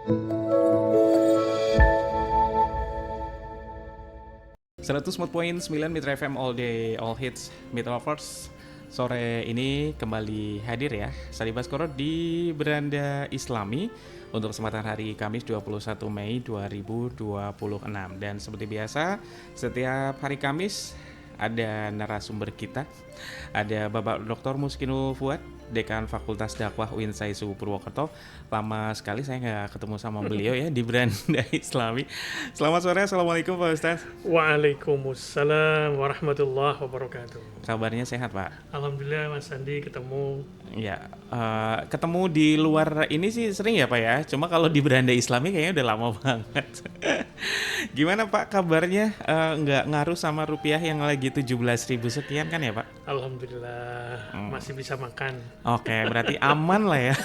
.9 Mitra FM All Day All Hits Mitra Lovers. Sore ini kembali hadir ya Sadi Baskoro di Beranda Islami untuk kesempatan hari Kamis 21 Mei 2026. Dan seperti biasa setiap hari Kamis ada narasumber kita. Ada Bapak Dr. Muskinul Fuad, Dekan Fakultas Dakwah UIN Saisu Purwokerto. Lama sekali saya nggak ketemu sama beliau ya di Beranda Islami. Selamat sore, Assalamualaikum Pak Ustaz. Waalaikumsalam warahmatullahi wabarakatuh. Kabarnya sehat Pak? Alhamdulillah Mas Andi ketemu. Ya, ketemu di luar ini sih sering ya Pak ya. Cuma kalau di Beranda Islami kayaknya udah lama banget. Gimana Pak kabarnya? Nggak ngaruh sama rupiah yang lagi 17.000 sekian kan ya Pak? Alhamdulillah masih bisa makan. Oke, berarti aman lah ya.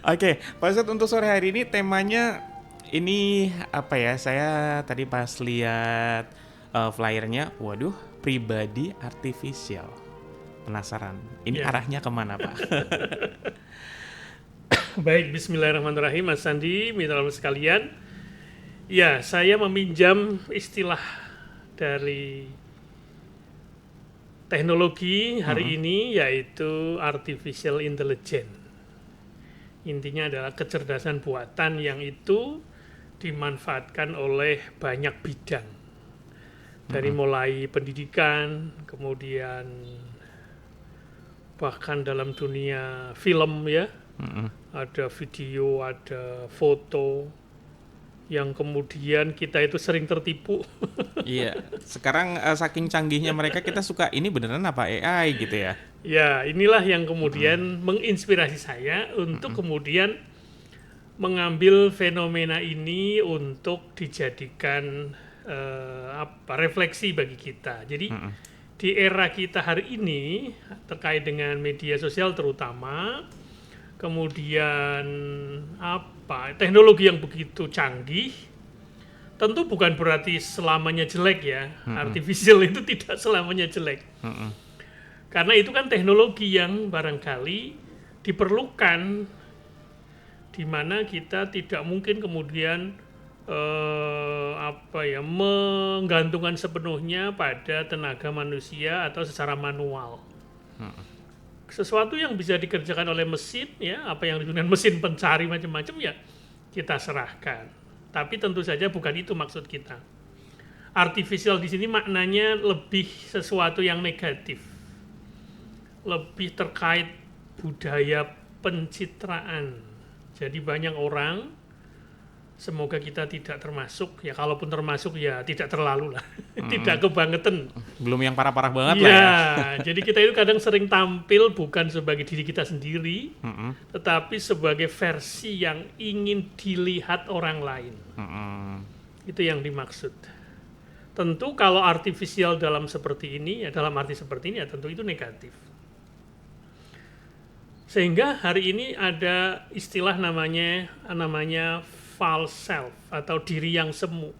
Oke, Pak Ustadz, untuk sore hari ini temanya ini apa ya? Saya tadi pas lihat flyernya, waduh, pribadi artifisial. Penasaran, ini arahnya kemana Pak? Baik, bismillahirrahmanirrahim Mas Andi, mitra sekalian. Ya, saya meminjam istilah dari teknologi hari ini yaitu artificial intelligence. Intinya adalah kecerdasan buatan yang itu dimanfaatkan oleh banyak bidang. Dari mulai pendidikan, kemudian bahkan dalam dunia film ya. Ada video, ada foto yang kemudian kita itu sering tertipu. Iya, sekarang saking canggihnya mereka kita suka ini beneran apa AI gitu ya. Ya, inilah yang kemudian menginspirasi saya untuk kemudian mengambil fenomena ini untuk dijadikan refleksi bagi kita. Jadi di era kita hari ini terkait dengan media sosial terutama, kemudian teknologi yang begitu canggih, tentu bukan berarti selamanya jelek ya. Artificial itu tidak selamanya jelek. Karena itu kan teknologi yang barangkali diperlukan, di mana kita tidak mungkin kemudian menggantungkan sepenuhnya pada tenaga manusia atau secara manual. Sesuatu yang bisa dikerjakan oleh mesin ya, apa yang disebut mesin pencari macam-macam ya kita serahkan. Tapi tentu saja bukan itu maksud kita. Artificial di sini maknanya lebih sesuatu yang negatif. Lebih terkait budaya pencitraan. Jadi banyak orang, semoga kita tidak termasuk, ya kalaupun termasuk ya tidak terlalu lah, tidak kebangetan. Belum yang parah-parah banget ya, lah ya. Jadi kita itu kadang sering tampil bukan sebagai diri kita sendiri, tetapi sebagai versi yang ingin dilihat orang lain. Itu yang dimaksud. Tentu kalau artificial dalam seperti ini, ya dalam arti seperti ini ya tentu itu negatif. Sehingga hari ini ada istilah namanya false self atau diri yang semu.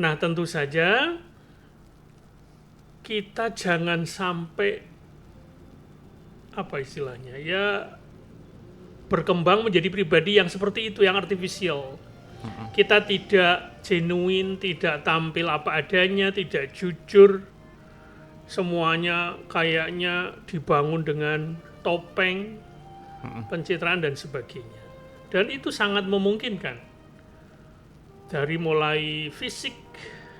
Nah, tentu saja kita jangan sampai berkembang menjadi pribadi yang seperti itu, yang artificial. Kita tidak genuine, tidak tampil apa adanya, tidak jujur. Semuanya kayaknya dibangun dengan topeng, pencitraan dan sebagainya. Dan itu sangat memungkinkan. Dari mulai fisik,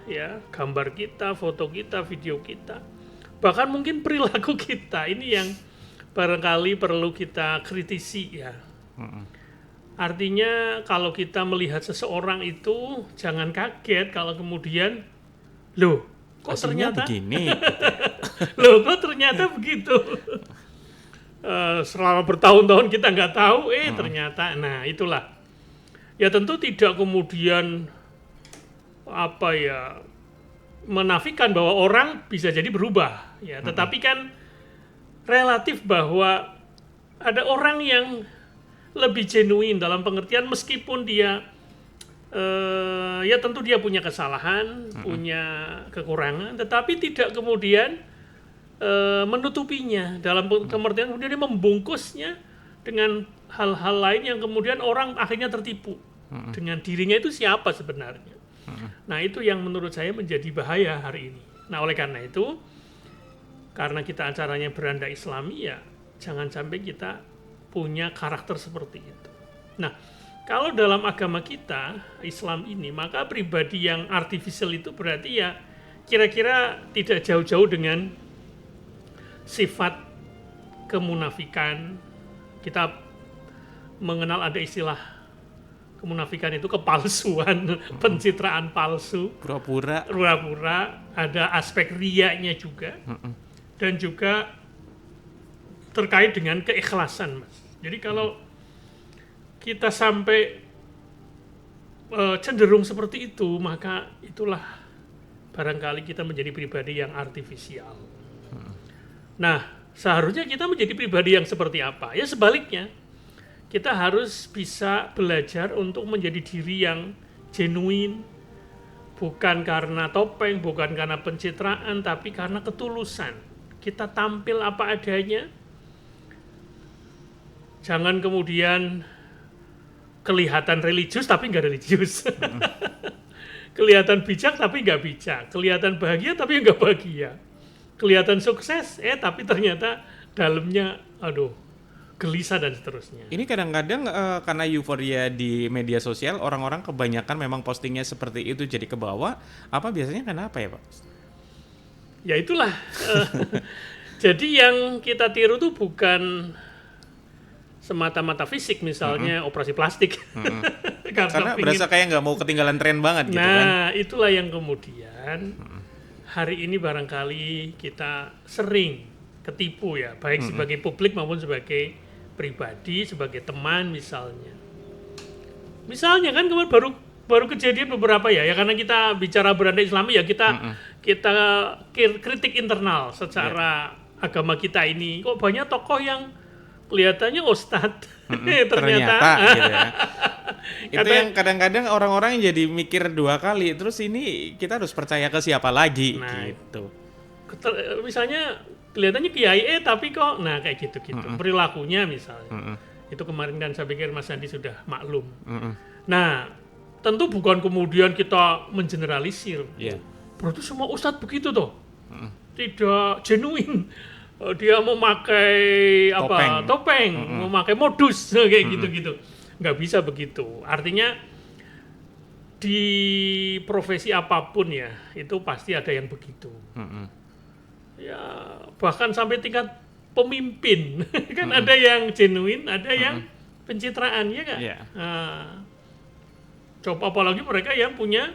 ya, gambar kita, foto kita, video kita, bahkan mungkin perilaku kita. Ini yang barangkali perlu kita kritisi ya. Artinya kalau kita melihat seseorang itu jangan kaget kalau kemudian kok ternyata begini. Kok ternyata begitu. Selama bertahun-tahun kita nggak tahu, ternyata, nah itulah. Ya tentu tidak kemudian menafikan bahwa orang bisa jadi berubah, ya. Tetapi kan relatif bahwa ada orang yang lebih genuine dalam pengertian meskipun dia, ya tentu dia punya kesalahan, punya kekurangan, tetapi tidak kemudian menutupinya dalam pengertian kemudian dia membungkusnya dengan hal-hal lain yang kemudian orang akhirnya tertipu dengan dirinya itu siapa sebenarnya. Nah, itu yang menurut saya menjadi bahaya hari ini. Nah, oleh karena itu, karena kita acaranya beranda Islami, ya jangan sampai kita punya karakter seperti itu. Nah, kalau dalam agama kita, Islam ini, maka pribadi yang artificial itu berarti ya kira-kira tidak jauh-jauh dengan sifat kemunafikan. Kita mengenal ada istilah kemunafikan itu kepalsuan, pencitraan palsu, pura-pura, ada aspek riaknya juga, dan juga terkait dengan keikhlasan, Mas. Jadi kalau kita sampai cenderung seperti itu, maka itulah barangkali kita menjadi pribadi yang artifisial. Nah, seharusnya kita menjadi pribadi yang seperti apa? Ya sebaliknya, kita harus bisa belajar untuk menjadi diri yang genuine, bukan karena topeng, bukan karena pencitraan, tapi karena ketulusan. Kita tampil apa adanya, jangan kemudian kelihatan religius tapi nggak religius. Kelihatan bijak tapi nggak bijak. Kelihatan bahagia tapi nggak bahagia. Kelihatan sukses, tapi ternyata dalamnya, gelisah dan seterusnya. Ini kadang-kadang karena euforia di media sosial, orang-orang kebanyakan memang postingnya seperti itu jadi ke bawah. Apa biasanya kenapa ya, Pak? Ya itulah. Jadi yang kita tiru tuh bukan semata-mata fisik, misalnya operasi plastik. Karena berasa kayak nggak mau ketinggalan tren banget gitu kan. Nah, itulah yang kemudian hari ini barangkali kita sering ketipu ya, baik sebagai publik maupun sebagai pribadi, sebagai teman misalnya. Misalnya kan kemarin baru kejadian beberapa ya karena kita bicara beranda Islami ya kita kritik internal secara agama kita ini. Kok banyak tokoh yang kelihatannya ustadz, ternyata gitu ya. Itu yang kadang-kadang orang-orang jadi mikir dua kali. Terus ini kita harus percaya ke siapa lagi gitu. Misalnya kelihatannya kiai tapi kok kayak gitu-gitu. Perilakunya misalnya. Itu kemarin dan saya pikir Mas Andi sudah maklum. Nah, tentu bukan kemudian kita mengeneralisir. Berarti semua ustadz begitu toh. Tidak genuine. Dia memakai topeng, memakai modus kayak gitu-gitu. Nggak bisa begitu. Artinya di profesi apapun ya, itu pasti ada yang begitu. Ya, bahkan sampai tingkat pemimpin kan ada yang genuine, ada yang pencitraan, ya nggak? Coba apalagi mereka yang punya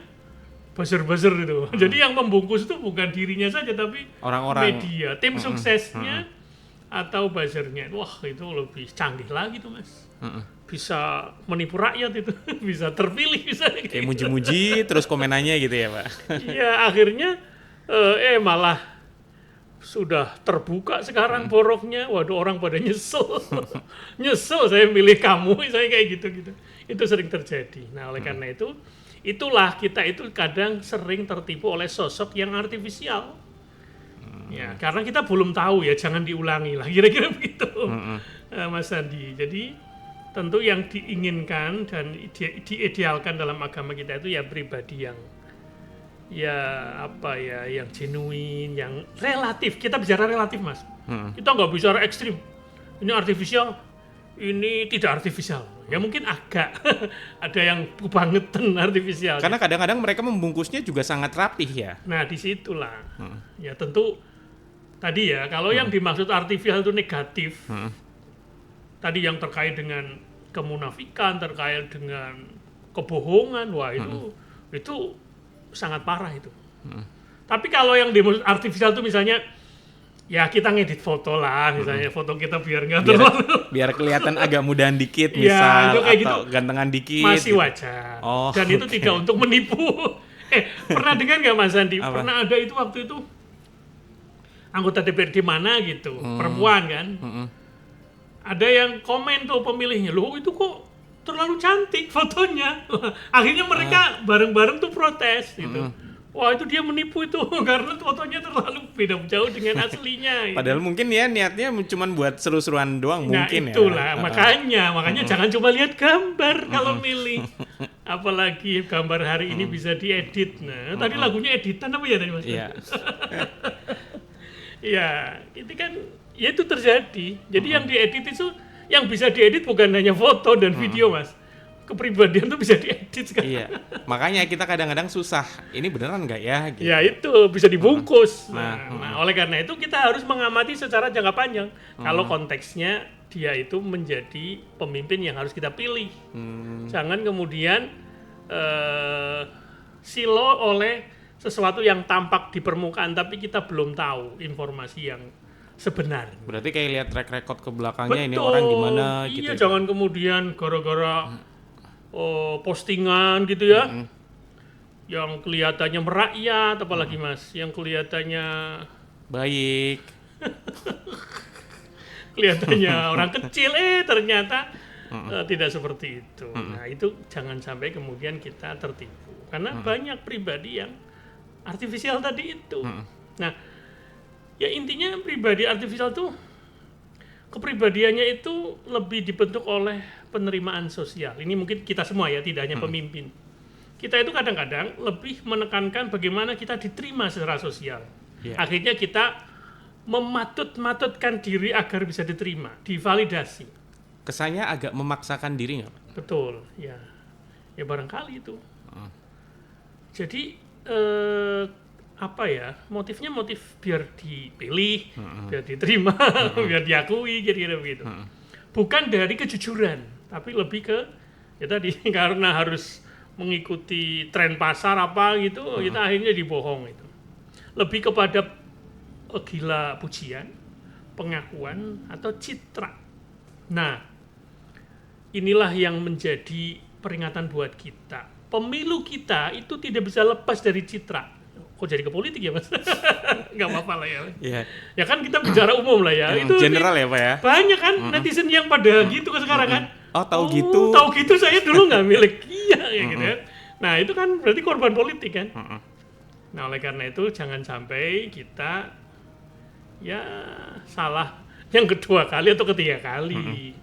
buzzer-buzzer itu. Jadi yang membungkus itu bukan dirinya saja, tapi orang-orang media, tim suksesnya atau buzzernya. Wah, itu lebih canggih lagi tuh, Mas. Bisa menipu rakyat itu, bisa terpilih, bisa kayak muji-muji terus komenannya gitu ya, Pak. Iya, akhirnya malah sudah terbuka sekarang boroknya. Waduh, orang pada nyesel. Nyesel saya milih kamu, saya kayak gitu-gitu. Itu sering terjadi. Nah, oleh karena itu, itulah kita itu kadang sering tertipu oleh sosok yang artifisial. Ya, karena kita belum tahu ya, jangan diulangi lah. Kira-kira begitu, Mas Andi. Jadi tentu yang diinginkan dan diidealkan dalam agama kita itu ya pribadi yang yang genuine, yang relatif. Kita bicara relatif, Mas. Kita nggak bicara ekstrim. Ini artifisial, ini tidak artifisial. Ya mungkin agak ada yang kebangetan artifisial. Karena kadang-kadang mereka membungkusnya juga sangat rapih ya. Nah, disitulah. Ya tentu tadi ya, kalau yang dimaksud artifisial itu negatif, tadi yang terkait dengan kemunafikan, terkait dengan kebohongan, wah itu sangat parah itu. Tapi kalau yang dimaksud artifisial itu misalnya ya kita ngedit foto lah, misalnya foto kita biar nggak terlalu biar kelihatan agak mudahan dikit misal, itu kayak atau gitu, gantengan dikit masih gitu. wajar. Dan itu tidak untuk menipu. Pernah dengar nggak Mas Andi? Pernah ada itu waktu itu anggota DPRD mana gitu, perempuan kan, ada yang komen tuh pemilihnya, loh itu kok terlalu cantik fotonya. Akhirnya mereka bareng-bareng tuh protes gitu. wah itu dia menipu itu karena fotonya terlalu beda jauh dengan aslinya. Padahal mungkin ya niatnya cuma buat seru-seruan doang Nah mungkin itulah, ya. makanya jangan cuma lihat gambar kalau milih. Apalagi gambar hari ini bisa diedit. Nah, tadi lagunya editan apa ya tadi Mas? Iya. Ya, itu kan ya itu terjadi. Jadi yang diedit itu yang bisa diedit bukan hanya foto dan video, Mas. Kepribadian tuh bisa diedit sekarang. Iya. Makanya kita kadang-kadang susah. Ini beneran nggak ya? Gitu. Ya itu bisa dibungkus. Nah, Nah, oleh karena itu kita harus mengamati secara jangka panjang. Kalau konteksnya dia itu menjadi pemimpin yang harus kita pilih. Jangan kemudian silo oleh sesuatu yang tampak di permukaan tapi kita belum tahu informasi yang sebenarnya. Berarti kayak lihat track record ke belakangnya ini orang gimana gitu. Iya, jangan kemudian gara-gara postingan gitu ya. Yang kelihatannya merakyat apalagi Mas, yang kelihatannya Baik. kelihatannya orang kecil ternyata tidak seperti itu. Nah, itu jangan sampai kemudian kita tertipu. Karena banyak pribadi yang artifisial tadi itu. Nah, ya intinya pribadi artifisial tuh kepribadiannya itu lebih dibentuk oleh penerimaan sosial. Ini mungkin kita semua ya, tidak hanya pemimpin. Kita itu kadang-kadang lebih menekankan bagaimana kita diterima secara sosial. Yeah. Akhirnya kita mematut-matutkan diri agar bisa diterima, divalidasi. Kesannya agak memaksakan diri nggak, Pak? Betul, ya. Ya barangkali itu. Jadi apa ya, motifnya motif biar dipilih, biar diterima, biar diakui, kira-kira begitu. Bukan dari kejujuran, tapi lebih ke ya tadi karena harus mengikuti tren pasar apa gitu, kita akhirnya dibohong itu. Lebih kepada gila pujian, pengakuan atau citra. Nah, inilah yang menjadi peringatan buat kita. Pemilu kita itu tidak bisa lepas dari citra. Kok jadi ke politik ya Mas? Nggak apa-apa lah ya. Iya. Ya kan kita bicara umum lah ya. Itu general ya Pak ya? Banyak kan netizen yang pada gitu kan sekarang kan. Oh tahu gitu. Tahu gitu saya dulu nggak milik. Iya ya gitu ya. Nah itu kan berarti korban politik kan. Nah oleh karena itu jangan sampai kita ya salah yang kedua kali atau ketiga kali.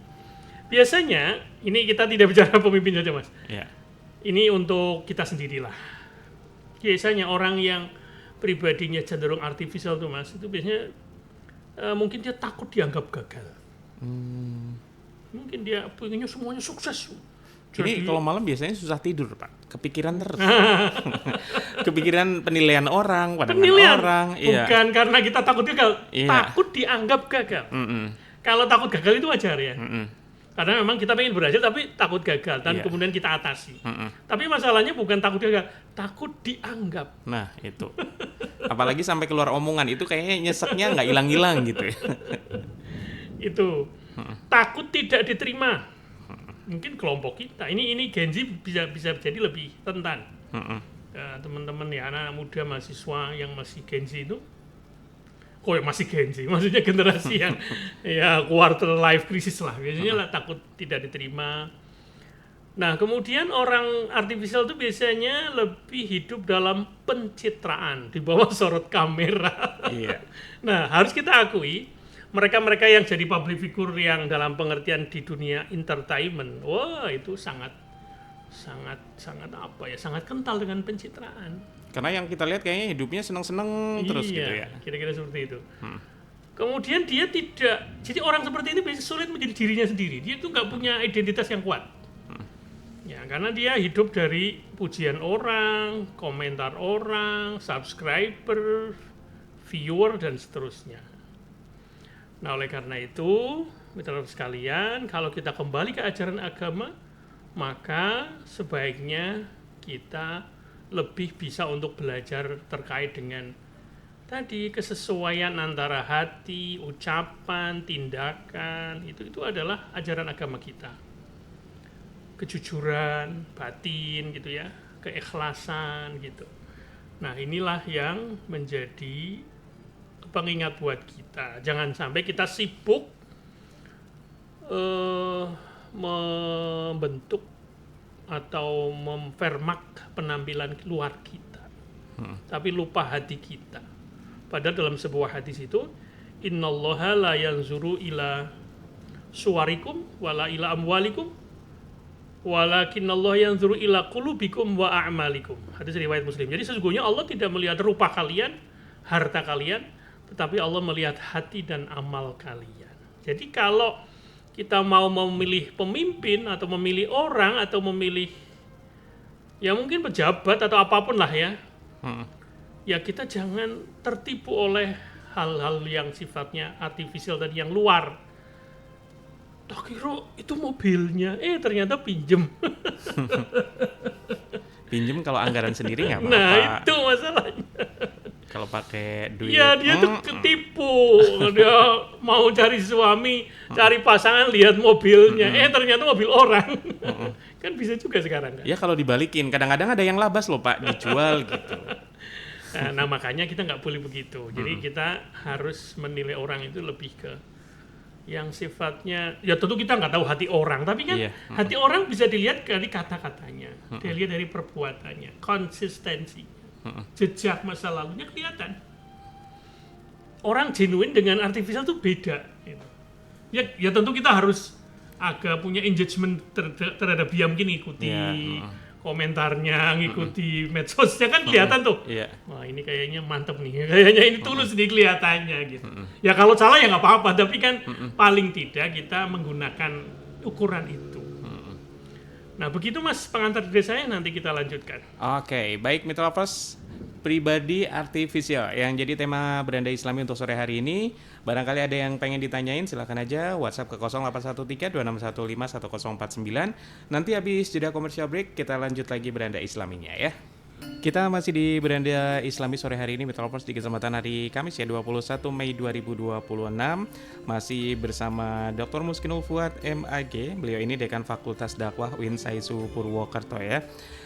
Biasanya ini kita tidak bicara pemimpin saja Mas. Iya. Ini untuk kita sendirilah. Biasanya orang yang pribadinya cenderung artifisial tuh Mas, itu biasanya mungkin dia takut dianggap gagal. Mungkin dia pengennya semuanya sukses. Ini kalau malam biasanya susah tidur Pak, kepikiran terus. Kepikiran penilaian orang, pandangan orang. Bukan karena kita takut gagal, Iya. takut dianggap gagal. Kalau takut gagal itu wajar ya. Karena memang kita pengen berhasil tapi takut gagal dan kemudian kita atasi. Tapi masalahnya bukan takut gagal, takut dianggap. Nah itu. Apalagi sampai keluar omongan itu kayaknya nyeseknya nggak hilang-hilang gitu. Itu takut tidak diterima. Mungkin kelompok kita. Ini Gen Z bisa jadi lebih rentan. Teman-teman ya anak muda mahasiswa yang masih Gen Z itu. Kok ya masih Gen Z, maksudnya generasi yang ya quarter life crisis lah, biasanya lah takut tidak diterima. Nah kemudian orang artifisial itu biasanya lebih hidup dalam pencitraan di bawah sorot kamera. Iya. Nah harus kita akui mereka-mereka yang jadi public figure yang dalam pengertian di dunia entertainment, wah itu sangat apa ya, sangat kental dengan pencitraan. Karena yang kita lihat kayaknya hidupnya seneng-seneng terus gitu ya. Kira-kira seperti itu. Kemudian dia tidak, jadi orang seperti ini biasanya sulit menjadi dirinya sendiri. Dia itu nggak punya identitas yang kuat. Ya, karena dia hidup dari pujian orang, komentar orang, subscriber, viewer dan seterusnya. Nah, oleh karena itu, mitra sekalian, kalau kita kembali ke ajaran agama, maka sebaiknya kita lebih bisa untuk belajar terkait dengan tadi kesesuaian antara hati, ucapan, tindakan, itu adalah ajaran agama kita. Kejujuran, batin gitu ya, keikhlasan gitu. Nah, inilah yang menjadi pengingat buat kita. Jangan sampai kita sibuk membentuk atau mempermak penampilan luar kita. tapi lupa hati kita. Padahal dalam sebuah hadis itu, innallaha la yanzuru ila suwarikum wala ila amwalikum walakinnallaha yanzuru ila qulubikum wa a'malikum. Hadis riwayat Muslim. Jadi sesungguhnya Allah tidak melihat rupa kalian, harta kalian, tetapi Allah melihat hati dan amal kalian. Jadi kalau kita mau memilih pemimpin atau memilih orang atau memilih ya mungkin pejabat atau apapun lah ya, ya kita jangan tertipu oleh hal-hal yang sifatnya artifisial dan yang luar. Tak kira itu mobilnya, ternyata pinjem. Pinjem kalau anggaran sendiri nggak apa-apa. Nah itu masalahnya. Kalau pakai duit. Iya dia tuh ketipu. Dia mau cari suami, cari pasangan, lihat mobilnya. Ternyata mobil orang. Kan bisa juga sekarang kan. Ya kalau dibalikin, kadang-kadang ada yang labas loh Pak, dijual gitu. Nah makanya kita nggak boleh begitu. Jadi kita harus menilai orang itu lebih ke yang sifatnya, ya tentu kita nggak tahu hati orang, tapi kan hati orang bisa dilihat dari kata-katanya, dilihat dari perbuatannya, konsistensi, jejak masa lalunya kelihatan. Orang genuine dengan artifisial itu beda. Gitu. Ya tentu kita harus agak punya engagement terhadap dia, mungkin ikuti komentarnya, ngikuti medsosnya kan kelihatan tuh. Wah ini kayaknya mantep nih, kayaknya ini tulus nih kelihatannya gitu. Ya kalau salah ya nggak apa-apa, tapi kan paling tidak kita menggunakan ukuran itu. Nah begitu Mas pengantar dari saya, nanti kita lanjutkan. Oke, baik Mitra Lovers, pribadi artifisial yang jadi tema Beranda Islami untuk sore hari ini. Barangkali ada yang pengen ditanyain, silakan aja WhatsApp ke 0813-2615-1049. Nanti habis jeda commercial break kita lanjut lagi Beranda Islaminya ya. Kita masih di Beranda Islami sore hari ini Mitra Lovers di kesempatan hari Kamis ya 21 Mei 2026. Masih bersama Dr. Muskinul Fuad MAG. Beliau ini Dekan Fakultas Dakwah UIN Saisu Purwokerto ya.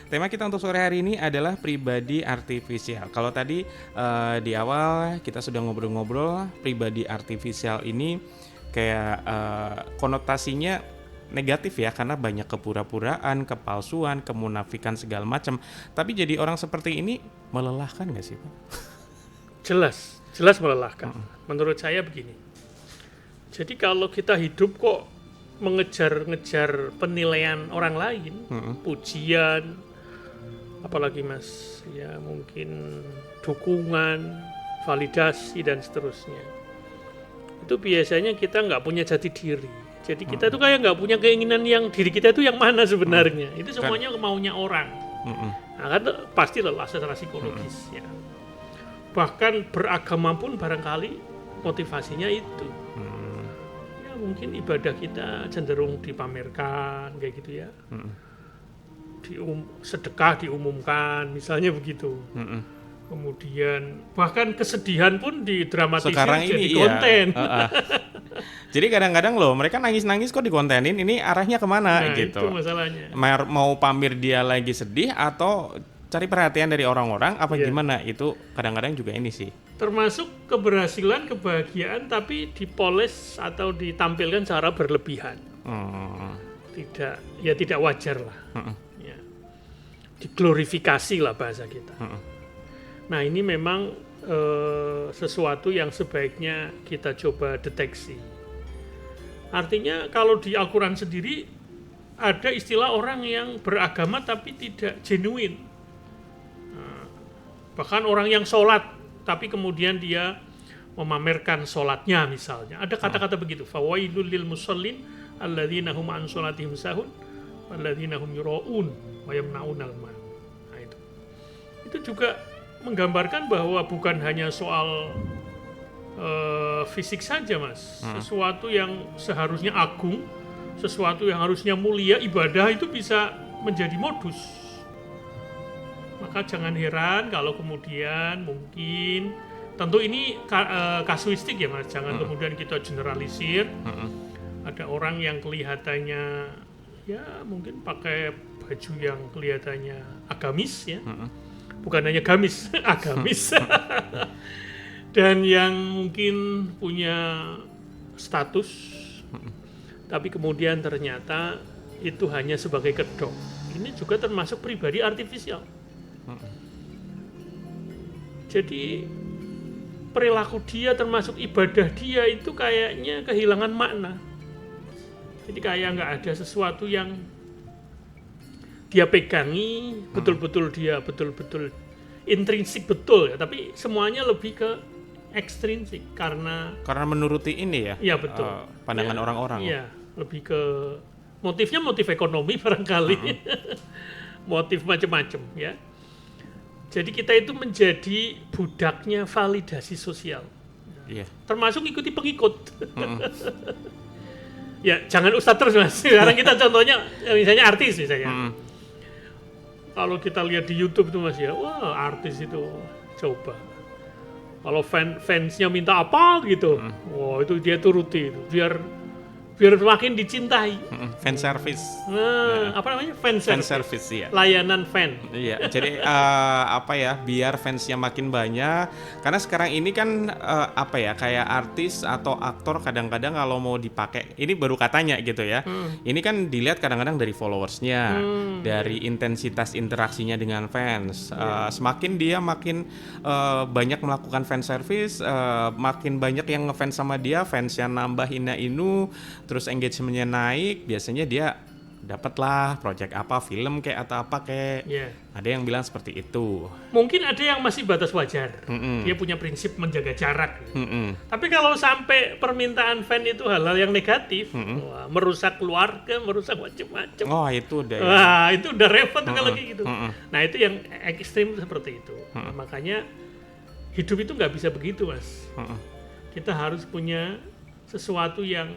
Tema kita untuk sore hari ini adalah pribadi artifisial. Kalau tadi di awal kita sudah ngobrol-ngobrol, pribadi artifisial ini kayak konotasinya negatif ya, karena banyak kepura-puraan, kepalsuan, kemunafikan segala macam. Tapi jadi orang seperti ini melelahkan nggak sih Pak? Jelas melelahkan. Menurut saya begini. Jadi kalau kita hidup kok mengejar-ngejar penilaian orang lain, pujian, apalagi Mas, ya mungkin dukungan, validasi dan seterusnya. Itu biasanya kita nggak punya jati diri. Jadi kita tuh kayak nggak punya keinginan yang diri kita itu yang mana sebenarnya. Itu semuanya maunya orang. Nah, kan pasti lelah secara psikologis ya. Bahkan beragama pun barangkali motivasinya itu. Ya mungkin ibadah kita cenderung dipamerkan kayak gitu ya. Sedekah diumumkan misalnya begitu. Kemudian bahkan kesedihan pun didramatisir jadi konten. Jadi kadang-kadang loh mereka nangis-nangis kok dikontenin, ini arahnya kemana gitu. Itu masalahnya. Mau pamer dia lagi sedih atau cari perhatian dari orang-orang apa gimana, itu kadang-kadang juga ini sih. Termasuk keberhasilan, kebahagiaan tapi dipoles atau ditampilkan secara berlebihan. Tidak wajar lah. Ya. Diglorifikasi lah bahasa kita. Nah ini memang sesuatu yang sebaiknya kita coba deteksi. Artinya kalau di Al-Quran sendiri ada istilah orang yang beragama tapi tidak genuine. Bahkan orang yang sholat tapi kemudian dia memamerkan sholatnya misalnya. Ada kata-kata begitu. Fawailul lil musallin alladzina hum an sholatihim sahun walladzina hum yura'un wa yamna'unal ma'. Nah itu juga menggambarkan bahwa bukan hanya soal fisik saja Mas. Sesuatu yang seharusnya agung, sesuatu yang harusnya mulia, ibadah itu bisa menjadi modus. Maka jangan heran kalau kemudian mungkin, tentu ini kasuistik ya Mas, jangan kemudian kita generalisir. Ada orang yang kelihatannya ya mungkin pakai baju yang kelihatannya agamis ya. Bukan hanya gamis, agamis. Dan yang mungkin punya status, tapi kemudian ternyata itu hanya sebagai kedok. Ini juga termasuk pribadi artifisial. Jadi perilaku dia termasuk ibadah dia itu kayaknya kehilangan makna. Jadi kayak nggak ada sesuatu yang dia pegangi, betul-betul dia betul-betul intrinsik betul ya, tapi semuanya lebih ke ekstrinsik karena menuruti ini ya. Iya betul. Pandangan Ya, orang-orang. Iya, lebih ke motifnya motif ekonomi barangkali. Motif macam-macam ya. Jadi kita itu menjadi budaknya validasi sosial. Iya. Termasuk ikuti pengikut. Ya, jangan ustadz terus Mas. Sekarang kita contohnya misalnya artis misalnya. Kalau kita lihat di YouTube tuh Mas ya, wah artis itu coba. Kalau fansnya minta apa gitu, wah itu dia turuti itu, biar semakin dicintai. Fan service. Apa namanya? Fan service ya. Layanan fan. Iya, jadi biar fansnya makin banyak. Karena sekarang ini kan kayak artis atau aktor kadang-kadang kalau mau dipakai, ini baru katanya gitu ya. Ini kan dilihat kadang-kadang dari followersnya, dari intensitas interaksinya dengan fans. Semakin dia makin banyak melakukan fan service, makin banyak yang ngefans sama dia, fansnya nambah inu, terus engagementnya naik, biasanya dia dapatlah project apa, film kayak atau apa kayak. Yeah. Ada yang bilang seperti itu. Mungkin ada yang masih batas wajar. Dia punya prinsip menjaga jarak. Tapi kalau sampai permintaan fan itu hal-hal yang negatif, wah, merusak keluarga, merusak macam-macam. Oh itu udah. Wah itu udah repot kalau kayak gitu. Nah itu yang ekstrim seperti itu. Nah, makanya hidup itu nggak bisa begitu Mas. Kita harus punya sesuatu yang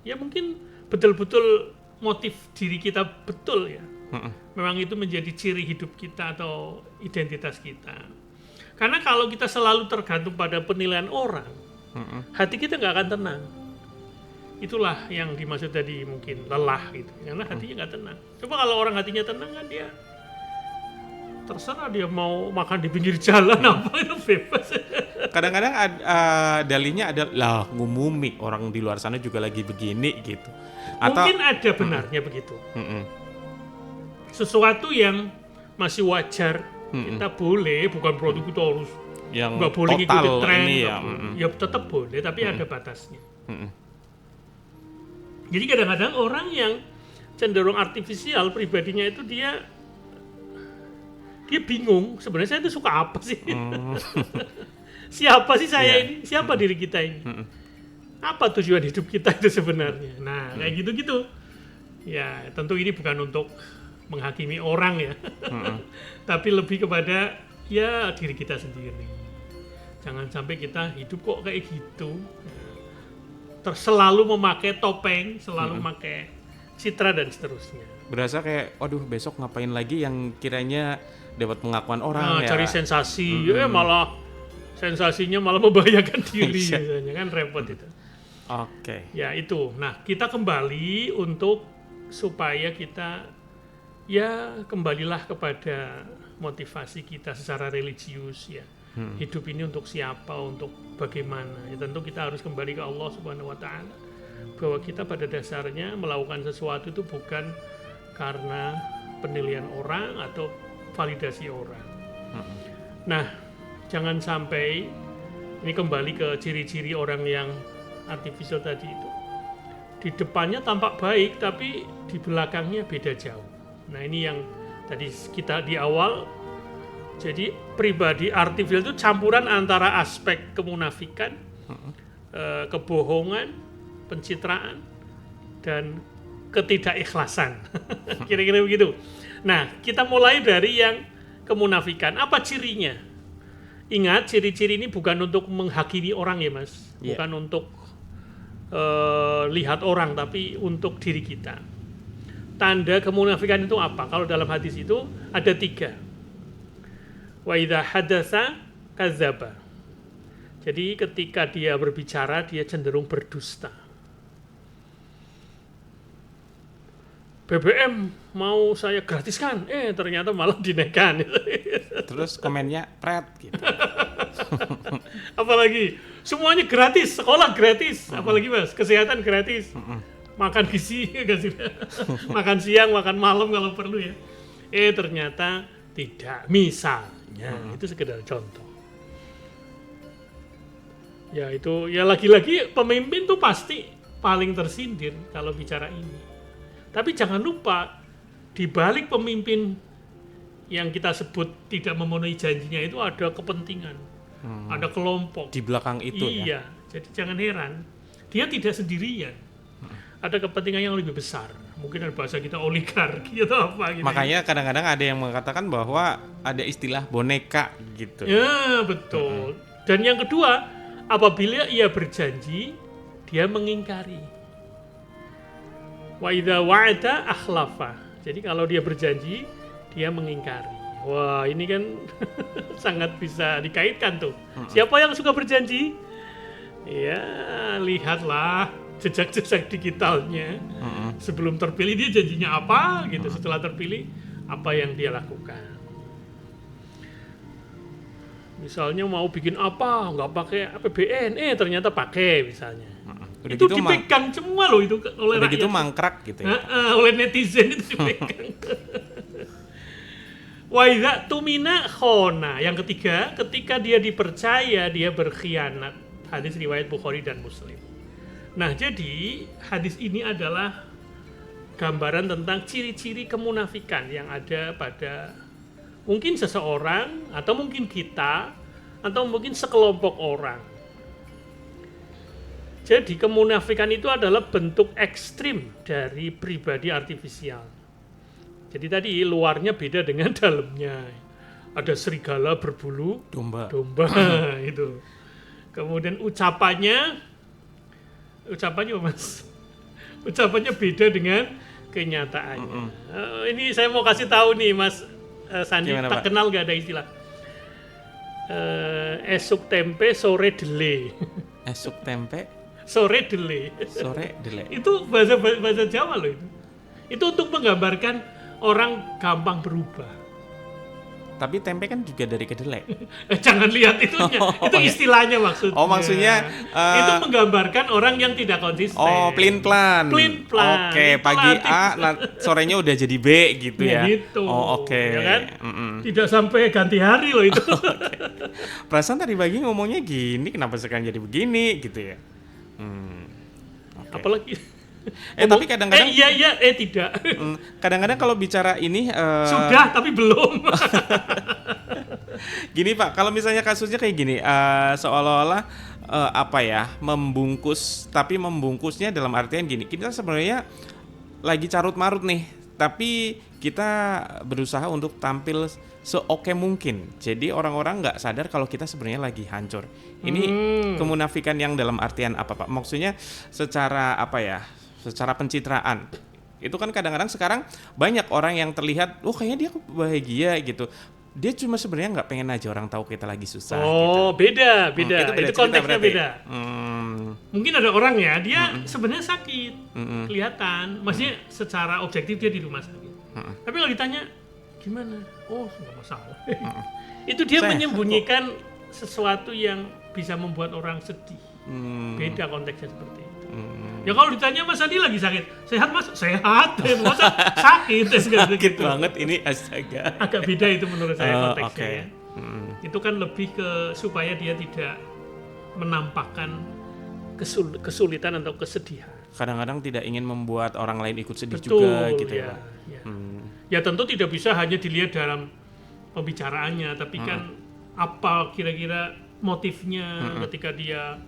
ya mungkin betul-betul motif diri kita betul ya. Memang itu menjadi ciri hidup kita atau identitas kita. Karena kalau kita selalu tergantung pada penilaian orang, hati kita nggak akan tenang. Itulah yang dimaksud tadi mungkin lelah gitu. Karena hatinya nggak tenang. Coba kalau orang hatinya tenang kan dia terserah dia mau makan di pinggir jalan apa itu bebas. Kadang-kadang dalihnya ada lah ngumumi orang di luar sana juga lagi begini gitu. Atau mungkin ada benarnya begitu. Sesuatu yang masih wajar kita boleh, bukan berarti kita harus yang nggak boleh total ngikutin tren. Ini ya. Ya tetap boleh, tapi ada batasnya. Jadi kadang-kadang orang yang cenderung artifisial pribadinya itu dia bingung sebenarnya saya itu suka apa sih. Siapa sih saya ini, siapa diri kita ini, apa tujuan hidup kita itu sebenarnya. Nah kayak gitu-gitu ya, tentu ini bukan untuk menghakimi orang ya, tapi lebih kepada ya diri kita sendiri. Jangan sampai kita hidup kok kayak gitu, selalu memakai topeng, selalu memakai citra dan seterusnya. Berasa kayak, aduh besok ngapain lagi yang kiranya dapat pengakuan orang ya. Cari sensasi, malah sensasinya malah membahayakan diri misalnya, kan repot itu. Oke. Ya itu, nah kita kembali untuk supaya kita ya kembalilah kepada motivasi kita secara religius ya. Hidup ini untuk siapa, untuk bagaimana. Ya tentu kita harus kembali ke Allah Subhanahu wa taala. Bahwa kita pada dasarnya melakukan sesuatu itu bukan karena penilaian orang atau validasi orang. Nah, jangan sampai ini kembali ke ciri-ciri orang yang artificial tadi itu. Di depannya tampak baik, tapi di belakangnya beda jauh. Nah, ini yang tadi kita di awal. Jadi pribadi artificial itu campuran antara aspek kemunafikan, kebohongan, pencitraan, dan ketidakikhlasan. Kira-kira begitu. Nah, kita mulai dari yang kemunafikan. Apa cirinya? Ingat, ciri-ciri ini bukan untuk menghakimi orang ya Mas. Bukan untuk lihat orang, tapi untuk diri kita. Tanda kemunafikan itu apa? Kalau dalam hadis itu ada 3. Wa idza hadatsa kadzdzaba. Jadi ketika dia berbicara, dia cenderung berdusta. BBM mau saya gratiskan, ternyata malah dinaikkan. Terus komennya pret gitu. Apalagi semuanya gratis, sekolah gratis, apalagi Mas, kesehatan gratis, makan gizi, makan siang, makan malam kalau perlu ya. Ternyata tidak, misalnya itu sekedar contoh. Ya itu, ya lagi-lagi pemimpin tuh pasti paling tersindir kalau bicara ini. Tapi jangan lupa, di balik pemimpin yang kita sebut tidak memenuhi janjinya itu ada kepentingan, ada kelompok. Di belakang itu ya. Iya, jadi jangan heran, dia tidak sendirian. Ada kepentingan yang lebih besar. Mungkin ada bahasa kita oligarki atau apa gitu. Makanya kadang-kadang ada yang mengatakan bahwa ada istilah boneka gitu. Ya, betul. Dan yang kedua, apabila ia berjanji, dia mengingkari. Wa idza wa'ada akhlafa. Jadi kalau dia berjanji, dia mengingkari. Wah, ini kan sangat bisa dikaitkan tuh. Siapa yang suka berjanji? Ya, lihatlah jejak-jejak digitalnya. Sebelum terpilih dia janjinya apa gitu, setelah terpilih apa yang dia lakukan. Misalnya mau bikin apa, nggak pakai APBN, ternyata pakai misalnya. Udah Itu gitu dipegang semua loh itu oleh udah rakyat. gitu mangkrak gitu ya. Oleh netizen itu dipegang. Wa idza tumina khona. Yang ketiga, ketika dia dipercaya dia berkhianat. Hadis riwayat Bukhari dan Muslim. Nah, jadi hadis ini adalah gambaran tentang ciri-ciri kemunafikan yang ada pada mungkin seseorang atau mungkin kita atau mungkin sekelompok orang. Jadi kemunafikan itu adalah bentuk ekstrim dari pribadi artifisial. Jadi tadi luarnya beda dengan dalamnya. Ada serigala berbulu Domba. itu. Kemudian ucapannya Mas. Ucapannya beda dengan kenyataannya. Ini saya mau kasih tahu nih Mas Sandi, Gimana, tak Pak? kenal gak ada istilah. Esuk tempe sore dele. Esuk tempe, Sore dele. sore dele. Itu bahasa Jawa loh itu. Itu untuk menggambarkan orang gampang berubah. Tapi tempe kan juga dari kedelai. Jangan lihat itunya. Itu istilahnya maksudnya. Oh, maksudnya itu menggambarkan orang yang tidak konsisten. Oh, plin-plan. Plin-plan. Oke, Itulah pagi arti- A, sorenya udah jadi B gitu ya. Gitu. Oh, oke. Ya kan? Tidak sampai ganti hari loh itu. Perasaan tadi pagi ngomongnya gini, kenapa sekarang jadi begini gitu ya? Oke. Apalagi Tapi kadang-kadang iya, tidak. kadang-kadang kalau bicara ini Sudah, tapi belum. gini Pak, kalau misalnya kasusnya kayak gini, seolah-olah membungkus, tapi membungkusnya dalam artian gini, kita sebenarnya lagi carut-marut nih, tapi kita berusaha untuk tampil seoke mungkin. Jadi orang-orang nggak sadar kalau kita sebenarnya lagi hancur. Ini kemunafikan yang dalam artian apa Pak? Maksudnya secara secara pencitraan. Itu kan kadang-kadang sekarang banyak orang yang terlihat, kayaknya dia bahagia gitu. Dia cuma sebenarnya nggak pengen aja orang tahu kita lagi susah. Oh, gitu. beda. Itu Itu cerita konteksnya berarti. beda. Mungkin ada orang ya, dia sebenarnya sakit, kelihatan. Maksudnya secara objektif dia di rumah sakit. Tapi kalau ditanya, gimana? Oh, nggak masalah. Itu dia Sehat menyembunyikan sesuatu yang bisa membuat orang sedih. Beda konteksnya seperti itu. Ya kalau ditanya Mas Andi lagi sakit, sehat Mas? Sehat. Masa sakit? Sakit banget ini, astaga. Agak beda itu menurut saya konteksnya. Oke. Ya. Itu kan lebih ke supaya dia tidak menampakkan kesulitan atau kesedihan. Kadang-kadang tidak ingin membuat orang lain ikut sedih Betul, juga gitu ya. ya. Ya tentu tidak bisa hanya dilihat dalam pembicaraannya, tapi kan apa kira-kira motifnya ketika dia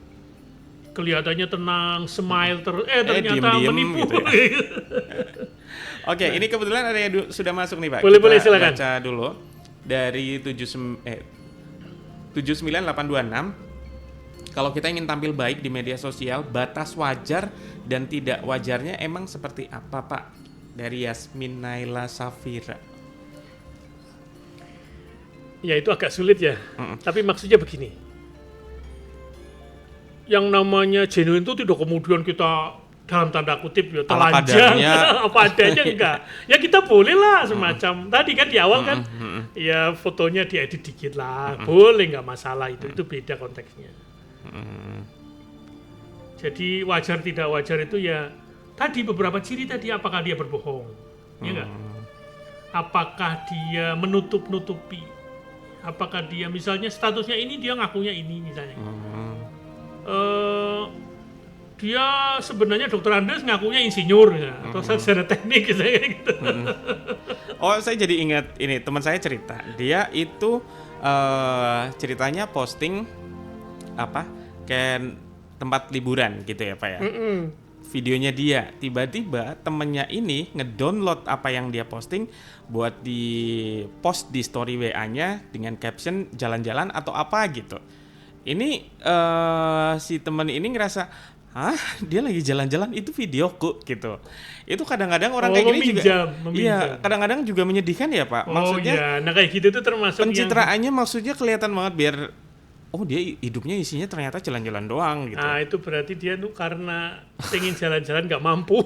kelihatannya tenang, smile ternyata diem-diem menipu. gitu ya. Oke, ini kebetulan ada yang sudah masuk nih Pak. Boleh, Kita silakan. baca dulu dari 79826. Kalau kita ingin tampil baik di media sosial, batas wajar dan tidak wajarnya emang seperti apa Pak? Dari Yasmin Naila Safira. Ya itu agak sulit ya. Tapi maksudnya begini. Yang namanya genuine itu tidak kemudian kita dalam tanda kutip ya telanjang apa adanya enggak. Ya kita boleh lah semacam tadi kan di awal kan ya fotonya diedit dikit lah. Boleh, nggak masalah itu beda konteksnya. Jadi wajar tidak wajar itu ya tadi beberapa ciri tadi, apakah dia berbohong, ya enggak? Apakah dia menutup-nutupi? Apakah dia misalnya statusnya ini dia ngakunya ini misalnya. eh, dia sebenarnya dokter Andes ngakunya insinyur ya, atau sarjana teknik gitu. Oh, saya jadi ingat ini, teman saya cerita. Dia itu ceritanya posting apa? Kayak tempat liburan gitu ya, Pak ya. Videonya dia, tiba-tiba temennya ini ngedownload apa yang dia posting buat di post di story WA-nya dengan caption jalan-jalan atau apa gitu. Ini si temen ini ngerasa, hah, dia lagi jalan-jalan itu videoku gitu. Itu kadang-kadang orang kayak gini juga, meminjam. iya, kadang-kadang juga menyedihkan ya Pak. Maksudnya iya, nah kayak gitu tuh termasuk pencitraannya maksudnya kelihatan banget biar, oh dia hidupnya isinya ternyata jalan-jalan doang gitu. Nah itu berarti dia tuh karena pengen jalan-jalan nggak mampu.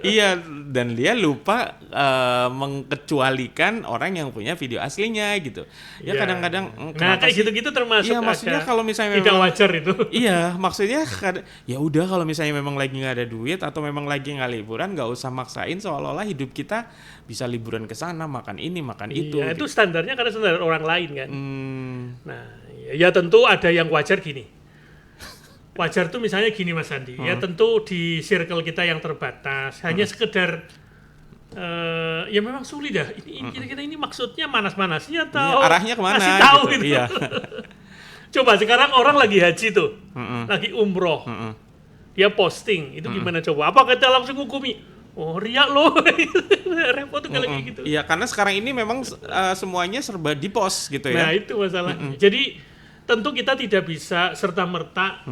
Iya, dan dia lupa mengkecualikan orang yang punya video aslinya gitu. Ya Iya. kadang-kadang Nah kenapa kayak sih? gitu-gitu termasuk Iya, maksudnya ada kalau misalnya tidak memang wajar itu. iya, maksudnya ya udah kalau misalnya memang lagi nggak ada duit atau memang lagi nggak liburan, nggak usah maksain seolah-olah hidup kita bisa liburan ke sana, makan ini, makan itu. Iya, itu standarnya karena standar orang lain kan. Nah, Ya tentu ada yang wajar gini. Wajar tuh misalnya gini Mas Andi, ya tentu di circle kita yang terbatas, hanya sekedar ya memang sulit dah. Ini kira-kira ini maksudnya manas-manasnya atau iya, arahnya kemana? ngasih tahu gitu. gitu. Iya. Coba sekarang orang lagi haji tuh, lagi umroh, Mm-mm. dia posting, itu gimana coba? Apa kita langsung hukumi? Oh riak loh, repot tuh kalau kayak gitu. Iya, karena sekarang ini memang semuanya serba di post gitu ya. Nah itu masalahnya. Jadi tentu kita tidak bisa serta-merta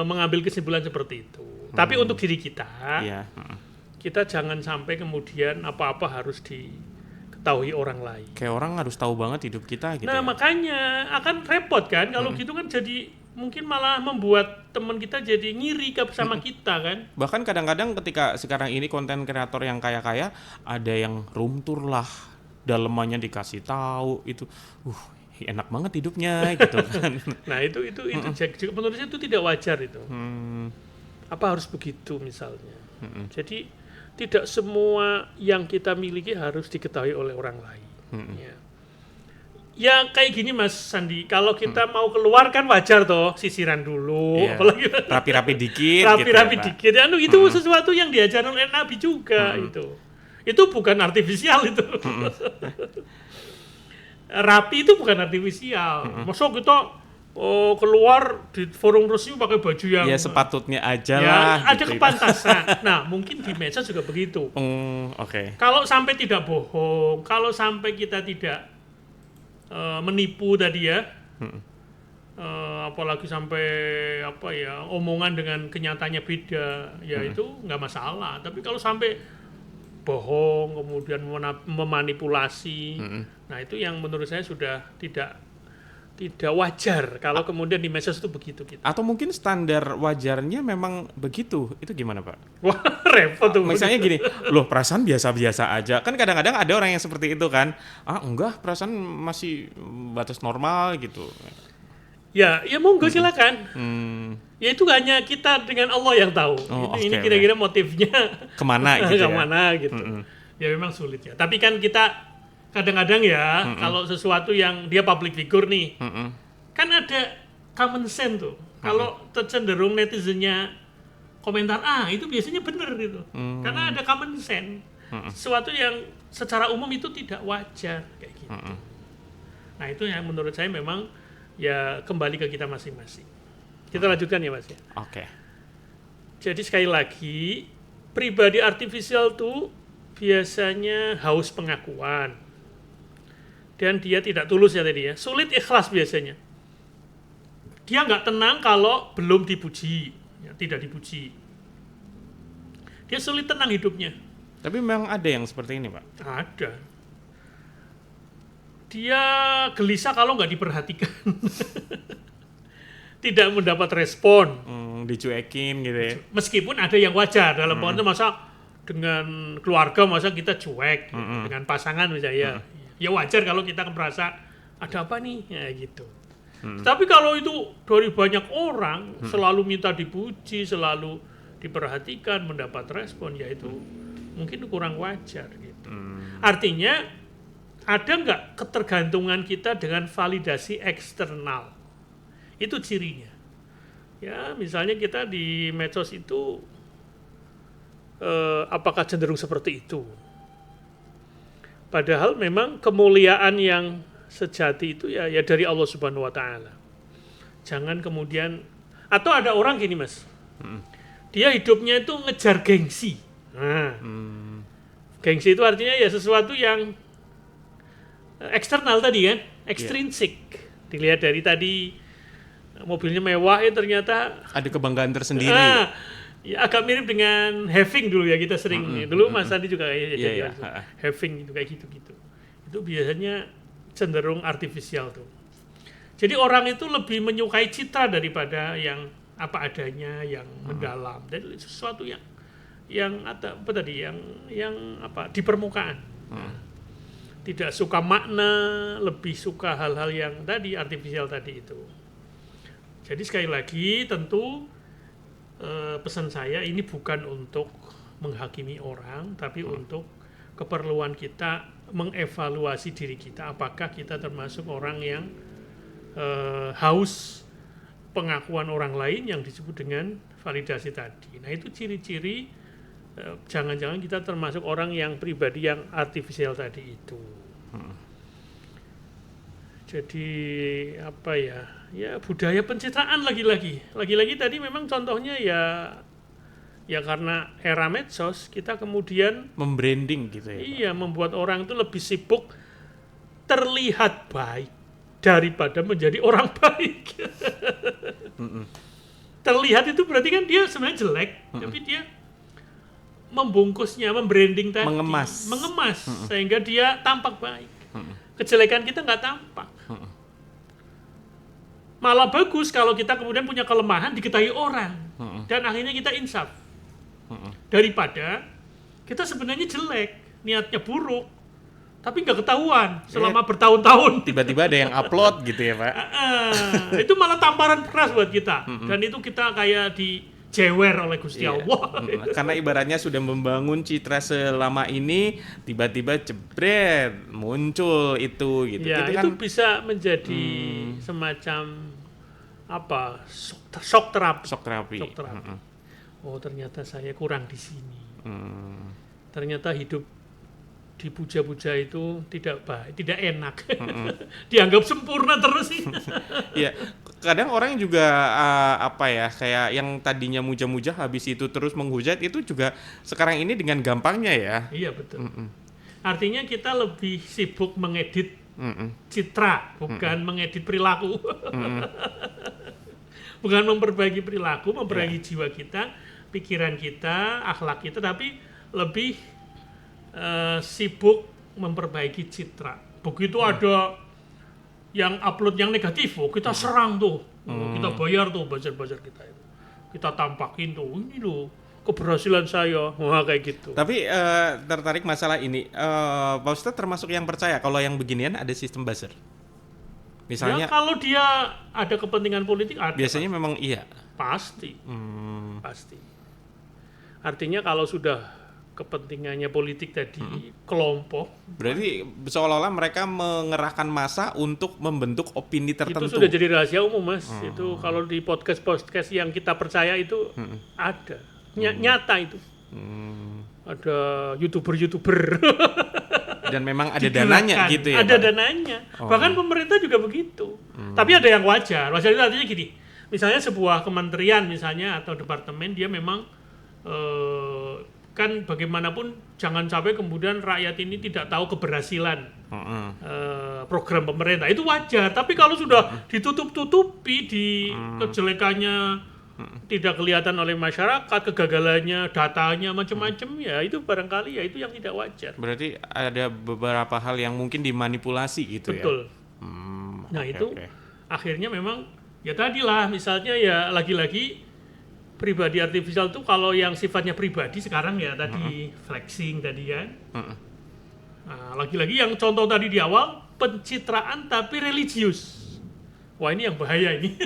mengambil kesimpulan seperti itu. Tapi untuk diri kita, Iya. kita jangan sampai kemudian apa-apa harus diketahui orang lain. Kayak orang harus tahu banget hidup kita gitu. Nah ya. makanya akan repot kan kalau gitu kan, jadi mungkin malah membuat teman kita jadi ngiri sama kita kan. Bahkan kadang-kadang ketika sekarang ini konten kreator yang kaya-kaya ada yang room tour lah, dalemannya dikasih tahu itu, enak banget hidupnya gitu kan. Nah itu juga menurut saya itu tidak wajar itu. Apa harus begitu misalnya? Jadi tidak semua yang kita miliki harus diketahui oleh orang lain. Ya kayak gini Mas Sandi, kalau kita mau keluar kan wajar toh, sisiran dulu, Iya. apalagi Rapi-rapi dikit rapi-rapi gitu ya, Pak. dikit. Itu sesuatu yang diajarkan oleh Nabi juga itu. Itu bukan artifisial itu. Rapi itu bukan artifisial. Masa kita keluar di forum resmi pakai baju yang Ya sepatutnya aja ya, lah ada gitu. kepantasan. Nah, mungkin di medsos juga begitu. Oke. Kalau sampai tidak bohong, kalau sampai kita tidak menipu tadi ya, apalagi sampai omongan dengan kenyataannya beda, ya itu nggak masalah. Tapi kalau sampai bohong kemudian memanipulasi, nah itu yang menurut saya sudah tidak wajar kalau kemudian di medsos itu begitu gitu. Atau mungkin standar wajarnya memang begitu. Itu gimana, Pak? Wah, repot tuh. Misalnya gini, loh perasaan biasa-biasa aja. Kan kadang-kadang ada orang yang seperti itu kan. Enggak, perasaan masih batas normal gitu. Ya monggo silakan. Ya itu hanya kita dengan Allah yang tahu. Ini kira-kira motifnya kemana gitu kemana gitu. Ya memang sulit ya. Tapi kan kita kadang-kadang ya, kalau sesuatu yang dia public figure nih, kan ada common sense tuh. Kalau cenderung netizennya komentar itu biasanya benar gitu, karena ada common sense. Sesuatu yang secara umum itu tidak wajar kayak gitu. Nah itu yang menurut saya memang ya kembali ke kita masing-masing. Kita lanjutkan ya Mas ya. Oke. Jadi sekali lagi, pribadi artifisial tuh biasanya haus pengakuan. Dan dia tidak tulus ya tadi ya, sulit ikhlas biasanya. Dia nggak tenang kalau belum dipuji, ya, tidak dipuji. Dia sulit tenang hidupnya. Tapi memang ada yang seperti ini, Pak? Ada. Dia gelisah kalau nggak diperhatikan. Tidak mendapat respon. Dicuekin gitu ya. Meskipun ada yang wajar dalam konteks masa dengan keluarga masa kita cuek, dengan pasangan misalnya. Ya wajar kalau kita merasa ada apa nih, ya gitu. Tapi kalau itu dari banyak orang selalu minta dipuji, selalu diperhatikan, mendapat respon, ya itu mungkin kurang wajar gitu. Artinya ada nggak ketergantungan kita dengan validasi eksternal? Itu cirinya. Ya, misalnya kita di medsos itu apakah cenderung seperti itu? Padahal memang kemuliaan yang sejati itu ya dari Allah Subhanahu wa taala. Jangan kemudian atau ada orang gini, Mas. Dia hidupnya itu ngejar gengsi. Nah, gengsi itu artinya ya sesuatu yang eksternal tadi kan, ekstrinsik. Dilihat dari tadi mobilnya mewah ya ternyata Ada kebanggaan tersendiri. Ya agak mirip dengan having dulu ya, kita sering dulu Mas Andi juga kayak having itu kayak gitu-gitu. Itu biasanya cenderung artifisial tuh. Jadi orang itu lebih menyukai citra daripada yang apa adanya, yang mendalam, dan sesuatu yang apa tadi yang apa di permukaan. Tidak suka makna, lebih suka hal-hal yang tadi artifisial tadi itu. Jadi sekali lagi tentu pesan saya ini bukan untuk menghakimi orang, tapi untuk keperluan kita mengevaluasi diri kita, apakah kita termasuk orang yang haus pengakuan orang lain yang disebut dengan validasi tadi. Nah itu ciri-ciri jangan-jangan kita termasuk orang yang pribadi yang artifisial tadi itu. Jadi apa ya budaya pencitraan lagi-lagi tadi memang contohnya ya karena era medsos kita kemudian Membranding gitu ya. Iya, membuat orang itu lebih sibuk terlihat baik daripada menjadi orang baik. Terlihat itu berarti kan dia sebenarnya jelek, tapi dia membungkusnya, membranding tadi, mengemas sehingga dia tampak baik. Kejelekan kita nggak tampak. Malah bagus kalau kita kemudian punya kelemahan diketahui orang dan akhirnya kita insaf. Daripada kita sebenarnya jelek, niatnya buruk, tapi nggak ketahuan selama bertahun-tahun. Tiba-tiba ada yang upload gitu ya Pak. Itu malah tamparan keras buat kita. Dan itu kita kayak dijewer oleh Gusti Allah. Karena ibaratnya sudah membangun citra selama ini, tiba-tiba jebret muncul itu gitu. Ya, itu kan bisa menjadi semacam apa? Shock terapi. Oh, ternyata saya kurang di sini. Ternyata hidup dipuja-puja itu tidak baik, tidak enak. Dianggap sempurna terus sih. Iya, kadang orang juga kayak yang tadinya muja-muja habis itu terus menghujat itu juga sekarang ini dengan gampangnya ya. Iya betul. Artinya kita lebih sibuk mengedit citra, bukan mengedit perilaku. Bukan memperbaiki perilaku, memperbaiki jiwa kita, pikiran kita, akhlak kita, tapi lebih sibuk memperbaiki citra. Begitu ada yang upload yang negatif, kita serang tuh, kita bayar tuh buzzer-buzzer kita itu, kita tampakin tuh, ini loh keberhasilan saya, wah kayak gitu. Tapi tertarik masalah ini, Pak Ustadz termasuk yang percaya kalau yang beginian ada sistem buzzer? Misalnya, ya kalau dia ada kepentingan politik ada. Biasanya memang iya. Pasti. Artinya kalau sudah kepentingannya politik tadi, kelompok. Berarti seolah-olah mereka mengerahkan massa untuk membentuk opini tertentu. Itu sudah jadi rahasia umum, Mas. Itu kalau di podcast yang kita percaya itu ada. Nyata itu. Ada YouTuber. Dan memang ada dananya gitu ya. Ada dananya. Bahkan pemerintah juga begitu. Tapi ada yang wajar. Wajar itu artinya gini. Misalnya sebuah kementerian misalnya atau departemen dia memang kan bagaimanapun jangan sampai kemudian rakyat ini tidak tahu keberhasilan program pemerintah. Itu wajar. Tapi kalau sudah ditutup-tutupi di kejelekannya tidak kelihatan oleh masyarakat, kegagalannya, datanya macam-macam, ya itu barangkali ya itu yang tidak wajar. Berarti ada beberapa hal yang mungkin dimanipulasi gitu. Betul. Ya. Betul. Akhirnya memang ya tadilah misalnya ya lagi-lagi pribadi artifisial itu kalau yang sifatnya pribadi sekarang ya tadi flexing tadi kan. Nah, lagi-lagi yang contoh tadi di awal pencitraan tapi religius. Wah ini yang bahaya ini.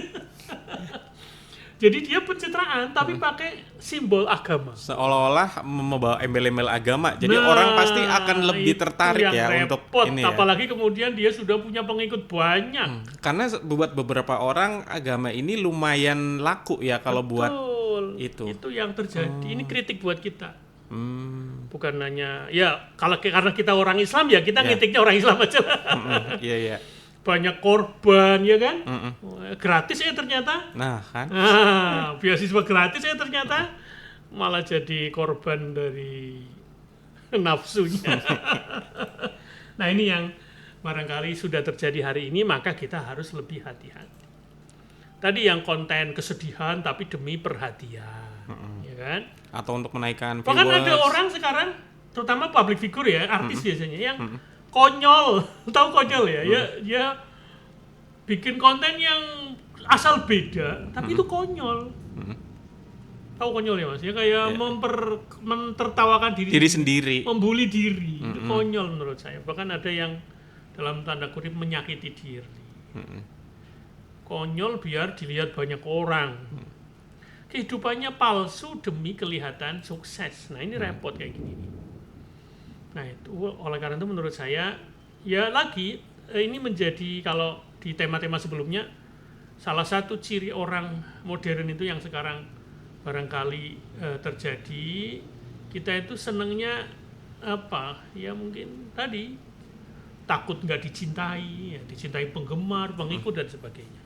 Jadi dia pencitraan tapi pakai simbol agama. Seolah-olah membawa embel-embel agama. Jadi Nah, orang pasti akan lebih itu tertarik yang ya repot, untuk ini ya. apalagi kemudian dia sudah punya pengikut banyak. Karena buat beberapa orang agama ini lumayan laku ya kalau buat Betul. itu. Itu yang terjadi. Ini kritik buat kita. Hmm, Bukan hanya ya karena kita orang Islam ya kita Ya. ngitiknya orang Islam aja. iya iya. Banyak korban ya kan? Mm-mm. Gratis ya ternyata. Nah kan. Beasiswa gratis ya ternyata malah jadi korban dari nafsunya. Nah ini yang barangkali sudah terjadi hari ini, maka kita harus lebih hati-hati. Tadi yang konten kesedihan tapi demi perhatian, ya kan? Atau untuk menaikkan Bahkan viewers. ada orang sekarang, terutama public figure ya, artis biasanya yang konyol, tahu konyol ya? Ya bikin konten yang asal beda, tapi itu konyol. Tahu konyol ya mas? Ya kayak mentertawakan diri sendiri. membuli diri, itu konyol menurut saya. Bahkan ada yang dalam tanda kutip menyakiti diri. Konyol biar dilihat banyak orang. Kehidupannya palsu demi kelihatan sukses. Nah ini repot kayak gini. Nah itu oleh karena itu menurut saya ya lagi ini menjadi kalau di tema-tema sebelumnya salah satu ciri orang modern itu yang sekarang barangkali terjadi, kita itu senengnya apa ya mungkin tadi takut nggak dicintai, ya, dicintai penggemar, pengikut dan sebagainya.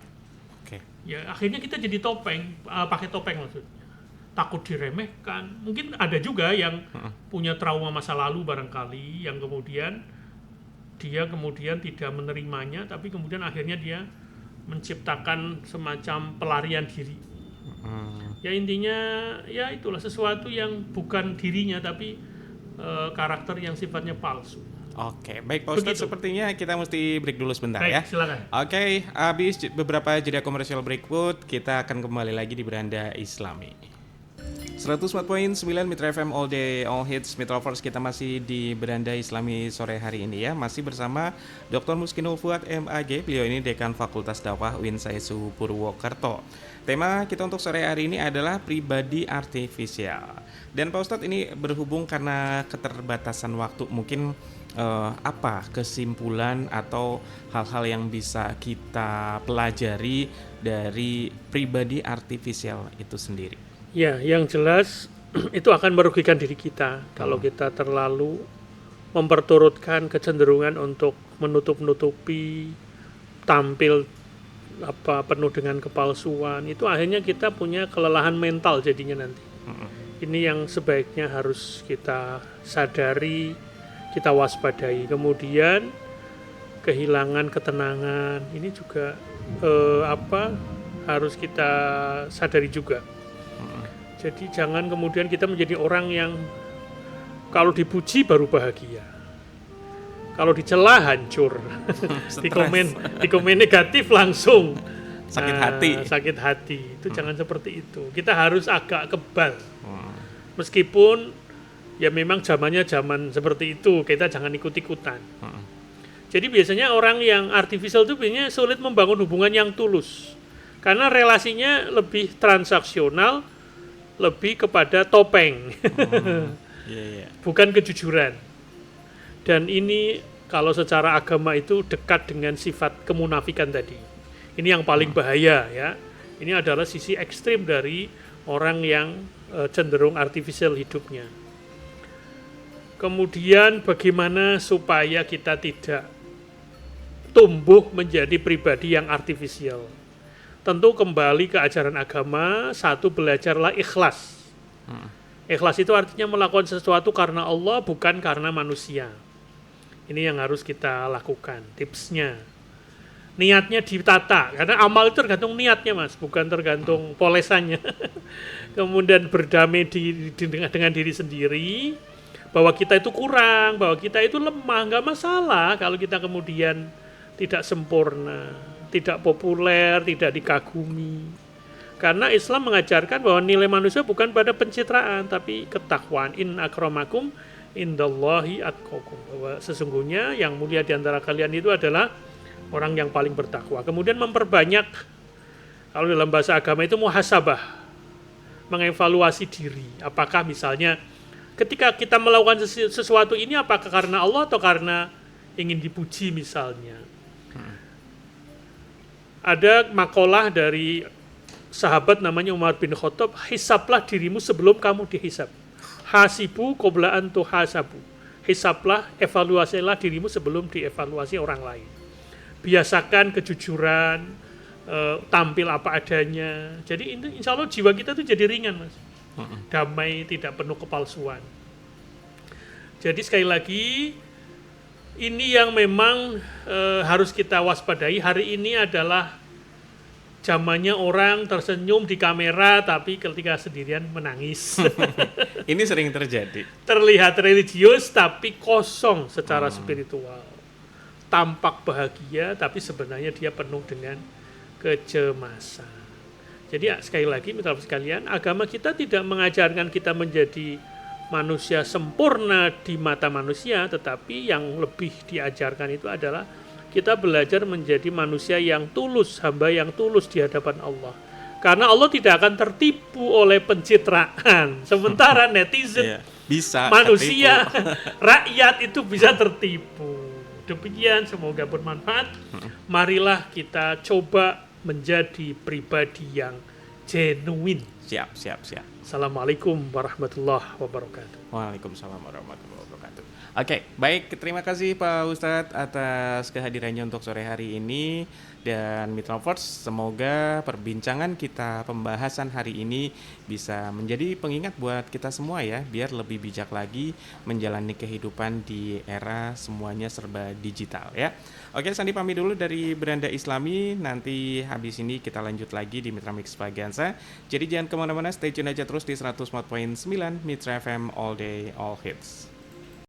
Oke. Ya akhirnya kita jadi topeng, pakai topeng maksudnya. Takut diremehkan. Mungkin ada juga yang punya trauma masa lalu barangkali yang kemudian dia tidak menerimanya, tapi kemudian akhirnya dia menciptakan semacam pelarian diri. Ya intinya ya itulah sesuatu yang bukan dirinya tapi karakter yang sifatnya palsu. Oke, baik Pak Ustadz, Begitu. sepertinya kita mesti break dulu sebentar Baik, ya. silakan. Oke, habis beberapa jeda komersial berikut, kita akan kembali lagi di Beranda Islami. 104.9 Mitra FM All Day All Hits Mitra Lovers, kita masih di Beranda Islami sore hari ini ya. Masih bersama Dr. Muskinul Fuad MAG, beliau ini Dekan Fakultas Dakwah UIN Saesu Purwokerto. Tema kita untuk sore hari ini adalah pribadi artifisial. Dan Pak Ustadz ini berhubung karena keterbatasan waktu, mungkin apa kesimpulan atau hal-hal yang bisa kita pelajari dari pribadi artifisial itu sendiri? Ya, yang jelas itu akan merugikan diri kita kalau kita terlalu memperturutkan kecenderungan untuk menutup-nutupi, tampil penuh dengan kepalsuan. Itu akhirnya kita punya kelelahan mental jadinya nanti. Ini yang sebaiknya harus kita sadari, kita waspadai. Kemudian kehilangan ketenangan ini juga harus kita sadari juga. Jadi jangan kemudian kita menjadi orang yang kalau dipuji baru bahagia, kalau dicela hancur, di komen negatif langsung sakit hati. Itu jangan seperti itu. Kita harus agak kebal. Meskipun ya memang zamannya zaman seperti itu, kita jangan ikut-ikutan. Jadi biasanya orang yang artificial itu biasanya sulit membangun hubungan yang tulus. Karena relasinya lebih transaksional, lebih kepada topeng. Bukan kejujuran. Dan ini kalau secara agama itu dekat dengan sifat kemunafikan tadi. Ini yang paling bahaya ya. Ini adalah sisi ekstrim dari orang yang cenderung artificial hidupnya. Kemudian bagaimana supaya kita tidak tumbuh menjadi pribadi yang artifisial? Tentu kembali ke ajaran agama, satu belajarlah ikhlas. Ikhlas itu artinya melakukan sesuatu karena Allah, bukan karena manusia. Ini yang harus kita lakukan, tipsnya. Niatnya ditata, karena amal itu tergantung niatnya mas, bukan tergantung polesannya. Kemudian berdamai dengan diri sendiri, bahwa kita itu kurang, bahwa kita itu lemah, nggak masalah kalau kita kemudian tidak sempurna, tidak populer, tidak dikagumi. Karena Islam mengajarkan bahwa nilai manusia bukan pada pencitraan, tapi ketakwaan. In akramakum indallahi atqakum. Bahwa sesungguhnya yang mulia di antara kalian itu adalah orang yang paling bertakwa. Kemudian memperbanyak Kalau dalam bahasa agama itu muhasabah, mengevaluasi diri. Apakah misalnya ketika kita melakukan sesuatu ini apakah karena Allah atau karena ingin dipuji misalnya. Ada makalah dari sahabat namanya Umar bin Khattab, hisablah dirimu sebelum kamu dihisab. Hasibu qabla an tuhasabu. Hisablah, evaluasilah dirimu sebelum dievaluasi orang lain. Biasakan kejujuran, tampil apa adanya. Jadi insya Allah jiwa kita tuh jadi ringan, Mas. Damai, tidak penuh kepalsuan. Jadi sekali lagi, ini yang memang harus kita waspadai. Hari ini adalah zamannya orang tersenyum di kamera, tapi ketika sendirian menangis. Ini sering terjadi. Terlihat religius, tapi kosong secara spiritual. Tampak bahagia, tapi sebenarnya dia penuh dengan kecemasan. Jadi sekali lagi, mitra sekalian, agama kita tidak mengajarkan kita menjadi manusia sempurna di mata manusia, tetapi yang lebih diajarkan itu adalah kita belajar menjadi manusia yang tulus, hamba yang tulus di hadapan Allah. Karena Allah tidak akan tertipu oleh pencitraan. Sementara netizen, bisa manusia, rakyat itu bisa tertipu. Demikian, semoga bermanfaat. Marilah kita coba menjadi pribadi yang genuine. Siap. Assalamualaikum warahmatullahi wabarakatuh. Waalaikumsalam warahmatullahi wabarakatuh. Oke, baik. Terima kasih Pak Ustadz atas kehadirannya untuk sore hari ini. Dan Mitrovers, semoga perbincangan kita, pembahasan hari ini bisa menjadi pengingat buat kita semua ya, biar lebih bijak lagi menjalani kehidupan di era semuanya serba digital ya. Oke, Sandi pamit dulu dari Beranda Islami. Nanti habis ini kita lanjut lagi di Mitra Mix Baganza. Jadi jangan kemana-mana, stay tune aja terus di 104.9 Mitra FM All Day All Hits.